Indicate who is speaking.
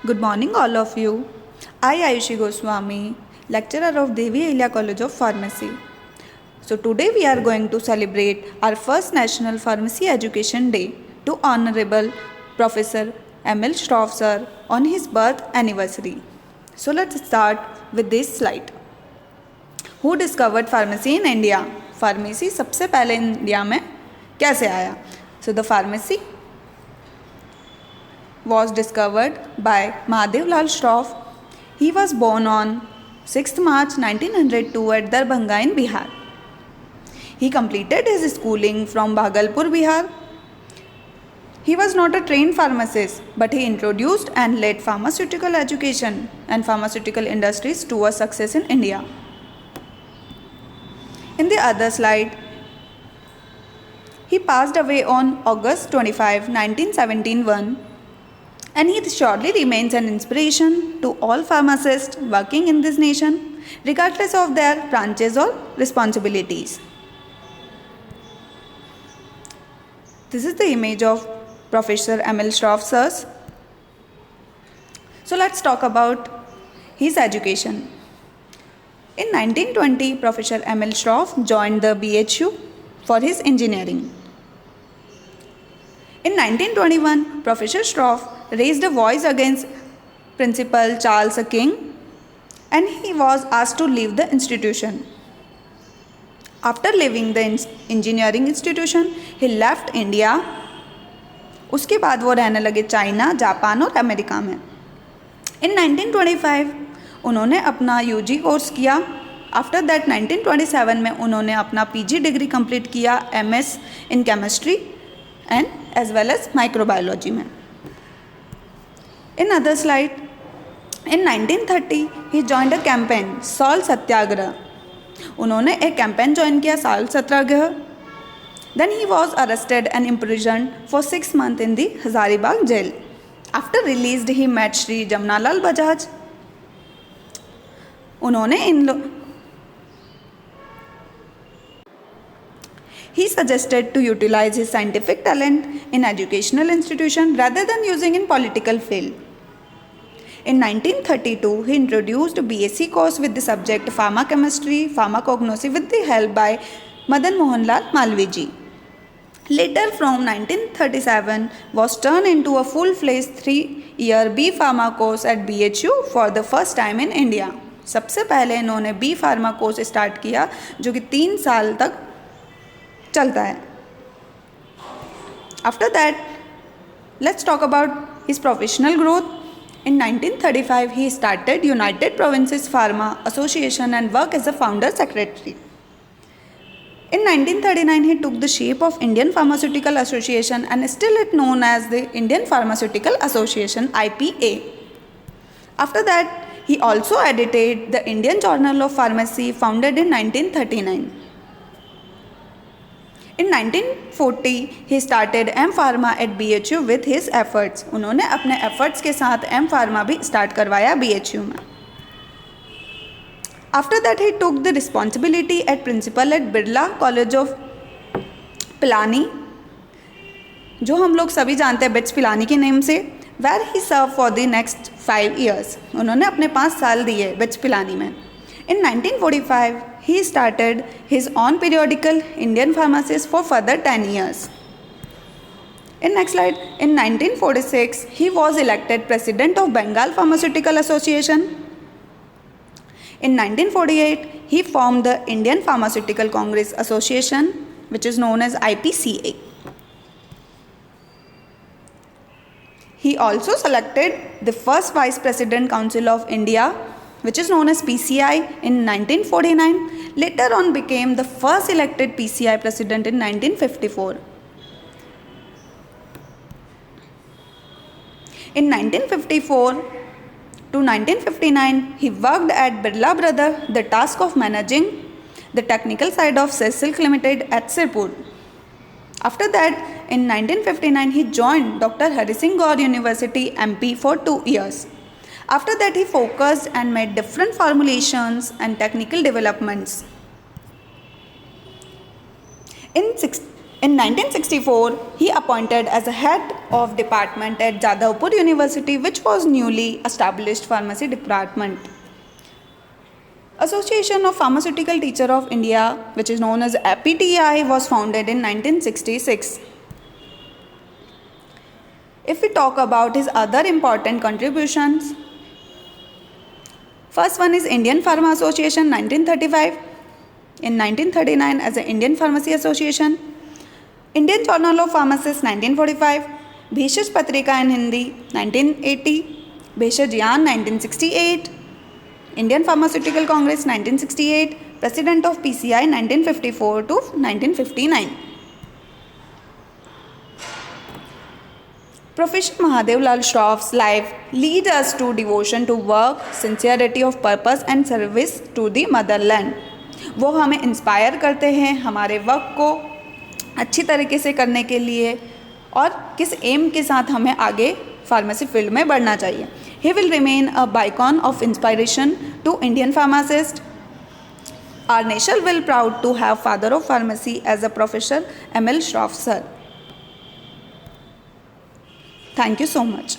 Speaker 1: Good morning, all of you. I, Ayushi Goswami, lecturer of Devi Ahilya College of Pharmacy. So, today we are going to celebrate our first National Pharmacy Education Day to Honorable Professor M.L. Shroff sir on his birth anniversary. So, let's start with this slide. Who discovered pharmacy in India? Pharmacy सबसे पहले India में कैसे आया? So, the pharmacy was discovered by Mahadev Lal Shroff. He was born on 6th March 1902 at Darbhanga in Bihar. He completed his schooling from Bhagalpur, Bihar. He was not a trained pharmacist, but he introduced and led pharmaceutical education and pharmaceutical industries to a success in India. In the other slide, he passed away on August 25, 1971, and he surely remains an inspiration to all pharmacists working in this nation, regardless of their branches or responsibilities. This is the image of Professor M.L. Shroff sir. So let's talk about his education. In 1920, Professor M.L. Shroff joined the BHU for his engineering. In 1921, Professor Shroff raised a voice against Principal Charles King and he was asked to leave the institution. After leaving the engineering institution, he left India. उसके बाद वो रहने लगे China, Japan और America में. In 1925, उन्होंने अपना UG course किया. आफ्टर दैट 1927 में उन्होंने अपना पीजी डिग्री कंप्लीट किया MS in chemistry and as well as microbiology में. In other slide, in 1930 he joined a campaign salt Satyagraha. उन्होंने एक कैंपेन ज्वाइन किया salt Satyagraha. Then he was arrested and imprisoned for 6 months in the Hazaribagh jail. After released, he met Shri Jamnalal Bajaj. उन्होंने He suggested to utilize his scientific talent in educational institution rather than using in political field. In 1932, he introduced BSc course with the subject pharmacochemistry, pharmacognosy with the help by Madan Mohanlal Malviji. Later from 1937 was turned into a full-fledged 3-year B Pharma course at BHU for the first time in India. सबसे पहले इन्होंने B Pharma course start किया जो कि 3 साल तक चलता है. After that, let's talk about his professional growth. In 1935, he started United Provinces Pharma Association and worked as a founder secretary. In 1939, he took the shape of Indian Pharmaceutical Association and still it known as the Indian Pharmaceutical Association (IPA). After that, he also edited the Indian Journal of Pharmacy founded in 1939. In 1940, he started M Pharma at BHU with his efforts. उन्होंने अपने efforts के साथ M Pharma भी start करवाया BHU में. After that, he took the responsibility at principal at Birla College of Pilani, जो हम लोग सभी जानते हैं बिट्स पिलानी के नेम से, where he served for the next 5 years. उन्होंने अपने 5 साल दिए बिट्स पिलानी में. In 1945, he started his own periodical Indian Pharmacist for further 10 years. In next slide, in 1946, he was elected president of Bengal Pharmaceutical Association. In 1948, he formed the Indian Pharmaceutical Congress Association, which is known as IPCA. He also selected the first Vice President Council of India, which is known as PCI, in 1949. Later on became the first elected PCI president in 1954. In 1954 to 1959, he worked at Birla Brother, the task of managing the technical side of Silk Limited at Sirpur. After that, in 1959, he joined Dr. Hari Singh Gaur University, MP for 2 years. After that, he focused and made different formulations and technical developments. In In 1964, he appointed as a head of department at Jadavpur University, which was newly established pharmacy department. Association of Pharmaceutical Teacher of India, which is known as APTI, was founded in 1966. If we talk about his other important contributions, first one is Indian Pharma Association 1935, in 1939 as the Indian Pharmacy Association, Indian Journal of Pharmacists 1945, Bheshaj Patrika in Hindi 1980, Bheshaj Yan 1968, Indian Pharmaceutical Congress 1968, President of PCI 1954 to 1959. Professor Mahadev Lal Shroff's life leads us to devotion to work, sincerity of purpose and service to the motherland. वो हमें inspire करते हैं हमारे work को अच्छी तरीके से करने के लिए और किस एम के साथ हमें आगे फार्मेसी फील्ड में बढ़ना चाहिए. He will remain a beacon of inspiration to Indian pharmacists. Our nation will proud to have father of pharmacy as a Professor M.L. Shroff sir. Thank you so much.